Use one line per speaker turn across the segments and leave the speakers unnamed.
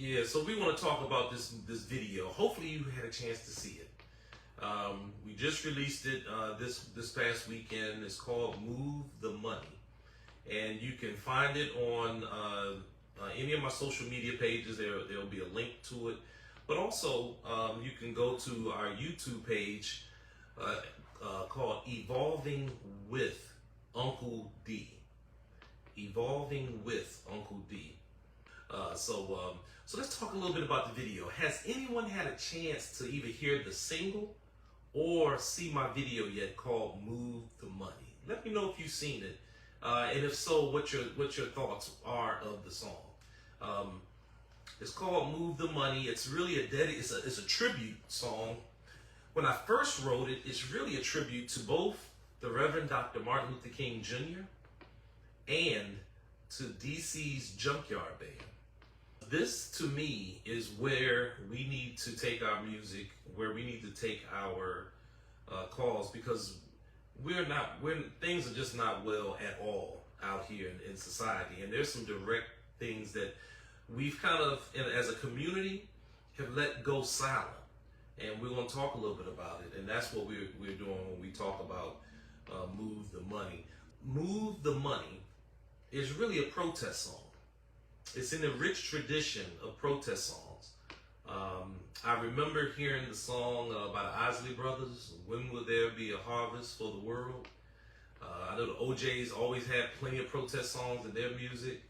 Yeah, so we want to talk about this video. Hopefully you had a chance to see it. We just released it this past weekend. It's called Move the Money. And you can find it on any of my social media pages. There'll be a link to it. But also, you can go to our YouTube page called Evolving with Uncle D. Evolving with Uncle D. So let's talk a little bit about the video. Has anyone had a chance to either hear the single or see my video yet called Move the Money? Let me know if you've seen it. And if so, what your thoughts are of the song. It's called Move the Money. It's really it's a tribute song. When I first wrote it, it's really a tribute to both the Reverend Dr. Martin Luther King Jr. and to DC's Junkyard Band. This, to me, is where we need to take our music, where we need to take our cause, because things are just not well at all out here in society. And there's some direct things that we've kind of, as a community, have let go silent. And we're going to talk a little bit about it. And that's what we're doing when we talk about Move the Money. Move the Money is really a protest song. It's in the rich tradition of protest songs. I remember hearing the song by the Isley Brothers, When Will There Be a Harvest for the World? I know the OJs always had plenty of protest songs in their music.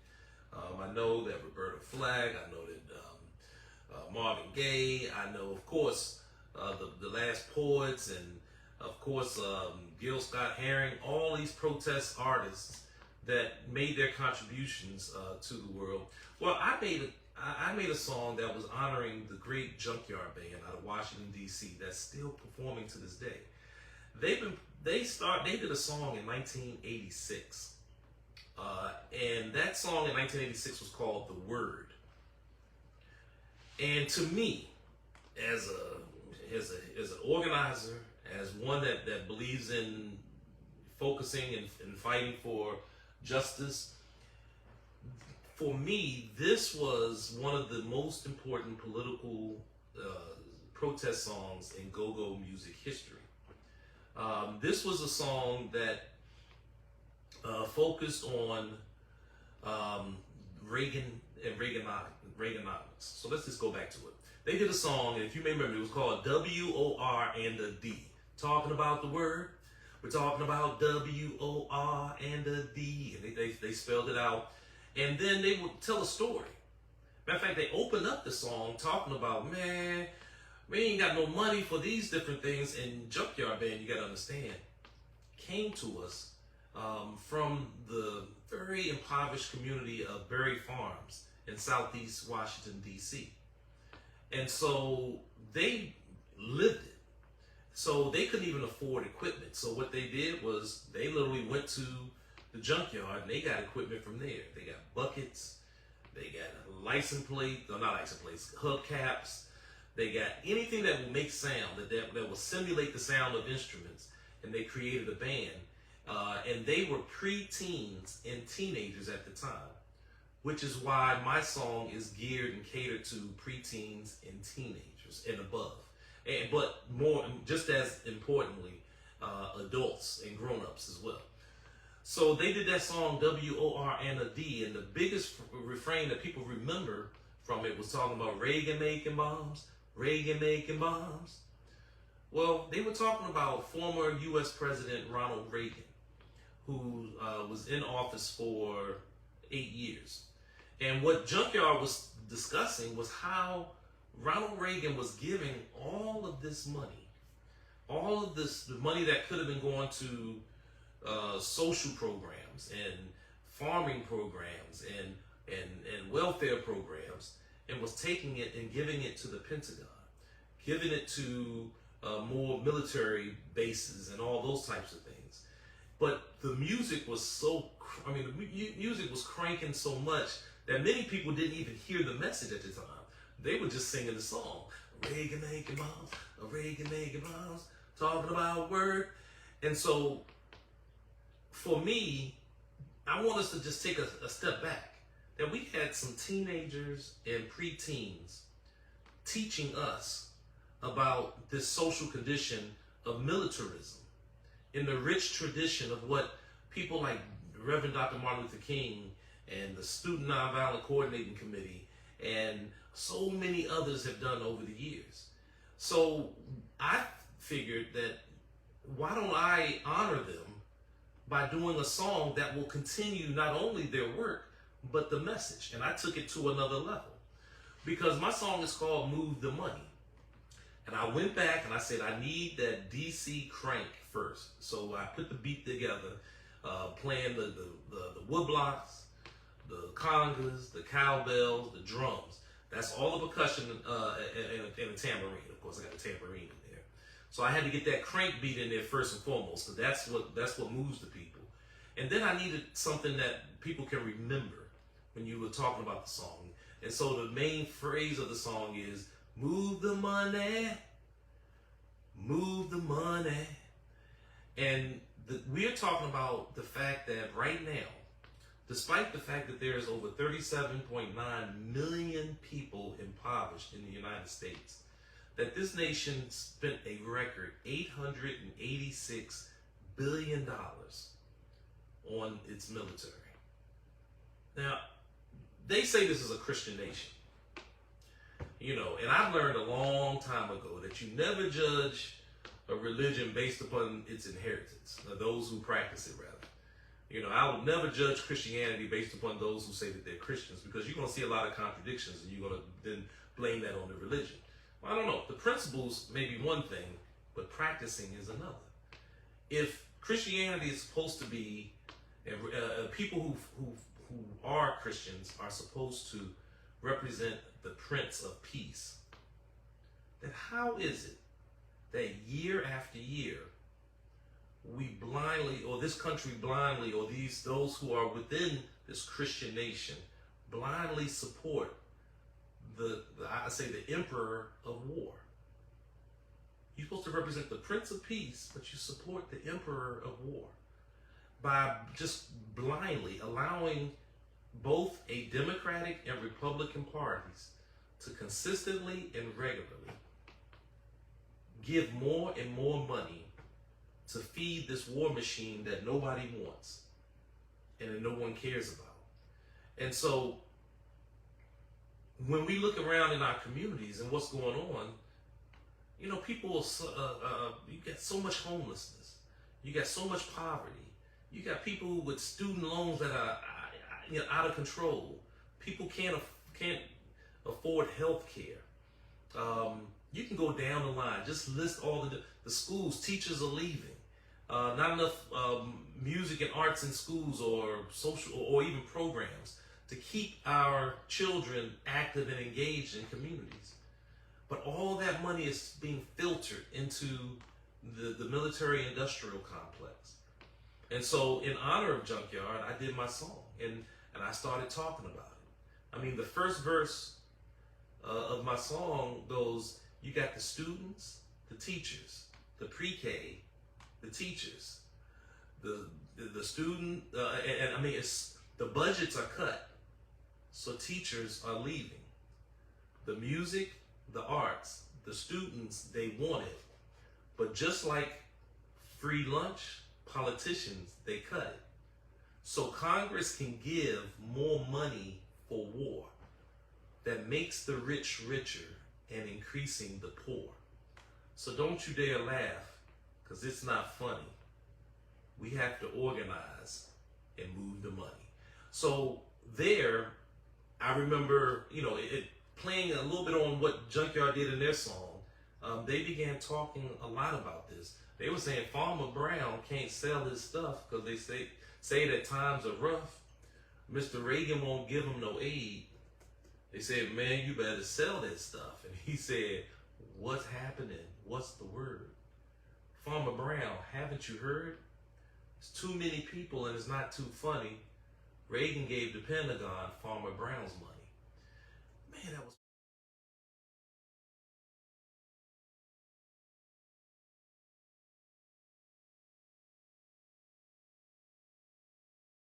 I know that Roberta Flack, I know that Marvin Gaye, I know, of course, the Last Poets, and of course, Gil Scott-Heron, all these protest artists that made their contributions to the world. Well, I made a song that was honoring the great Junkyard Band out of Washington, D.C. that's still performing to this day. They did a song in 1986, and that song in 1986 was called "The Word." And to me, as an organizer, as one that believes in focusing and fighting for justice, for me, this was one of the most important political protest songs in go-go music history. This was a song that focused on Reagan and Reaganomics. So let's just go back to it. They did a song, and if you may remember, it was called W-O-R and a D. Talking about the word. We're talking about W-O-R and a D. And they spelled it out. And then they would tell a story. Matter of fact, they opened up the song talking about, man, we ain't got no money for these different things. And Junkyard Band, you got to understand, came to us from the very impoverished community of Berry Farms in Southeast Washington, D.C. And so they lived it. So they couldn't even afford equipment. So what they did was they literally went to the junkyard and they got equipment from there. They got buckets, they got license plates, no, not license plates, hubcaps. They got anything that will make sound, that will simulate the sound of instruments. And they created a band. And they were pre-teens and teenagers at the time, which is why my song is geared and catered to pre-teens and teenagers and above. But more, just as importantly, adults and grown-ups as well. So they did that song W-O-R and a D, and the biggest refrain that people remember from it was talking about Reagan making bombs, Reagan making bombs. Well, they were talking about former U.S. President Ronald Reagan, who was in office for 8 years. And what Junkyard was discussing was how Ronald Reagan was giving all of this money, all of this, the money that could have been going to social programs and farming programs and welfare programs, and was taking it and giving it to the Pentagon, giving it to more military bases and all those types of things. But the music was so, the music was cranking so much that many people didn't even hear the message at the time. They were just singing the song. Reagan making bombs, Reagan making bombs, talking about word. And so, for me, I want us to just take a step back. that we had some teenagers and preteens teaching us about this social condition of militarism in the rich tradition of what people like Reverend Dr. Martin Luther King and the Student Nonviolent Coordinating Committee and so many others have done over the years. So I figured that why don't I honor them by doing a song that will continue not only their work, but the message. And I took it to another level because my song is called Move the Money. And I went back and I said, I need that DC crank first. So I put the beat together, playing the wood blocks, the congas, the cowbells, the drums. That's all the percussion and a tambourine. Of course, I got a tambourine in there. So I had to get that crank beat in there first and foremost, because that's what moves the people. And then I needed something that people can remember when you were talking about the song. And so the main phrase of the song is, move the money, move the money. And we're talking about the fact that right now, despite the fact that there's over 37.9 million people impoverished in the United States, that this nation spent a record $886 billion on its military. Now, they say this is a Christian nation. You know, and I've learned a long time ago that you never judge a religion based upon its inheritance, or those who practice it, rather. You know, I would never judge Christianity based upon those who say that they're Christians, because you're going to see a lot of contradictions and you're going to then blame that on the religion. Well, I don't know. The principles may be one thing, but practicing is another. If Christianity is supposed to be, people who are Christians are supposed to represent the Prince of Peace, then how is it that year after year we blindly, or this country blindly, or those who are within this Christian nation blindly support the Emperor of War? You're supposed to represent the Prince of Peace, but you support the Emperor of War by just blindly allowing both a Democratic and Republican parties to consistently and regularly give more and more money to feed this war machine that nobody wants and that no one cares about. And so when we look around in our communities and what's going on, you know, people, you get so much homelessness, you got so much poverty, you got people with student loans that are out of control. People can't afford health care. You can go down the line, just list all the schools. Teachers are leaving. Not enough music and arts in schools, or social, or even programs to keep our children active and engaged in communities. But all that money is being filtered into the military-industrial complex. And so in honor of Junkyard, I did my song, and I started talking about it. I mean, the first verse of my song goes, you got the students, the teachers, the pre-K, the teachers, the student, and I mean, the budgets are cut, so teachers are leaving. The music, the arts, the students, they want it. But just like free lunch, politicians, they cut it. So Congress can give more money for war that makes the rich richer and increasing the poor. So don't you dare laugh, because it's not funny. We have to organize and move the money. So there, I remember, you know, it playing a little bit on what Junkyard did in their song. They began talking a lot about this. They were saying Farmer Brown can't sell his stuff because they say that times are rough. Mr. Reagan won't give him no aid. They said, man, you better sell that stuff. And he said, what's happening? What's the word? Farmer Brown, haven't you heard? It's too many people and it's not too funny. Reagan gave the Pentagon Farmer Brown's money. Man, that was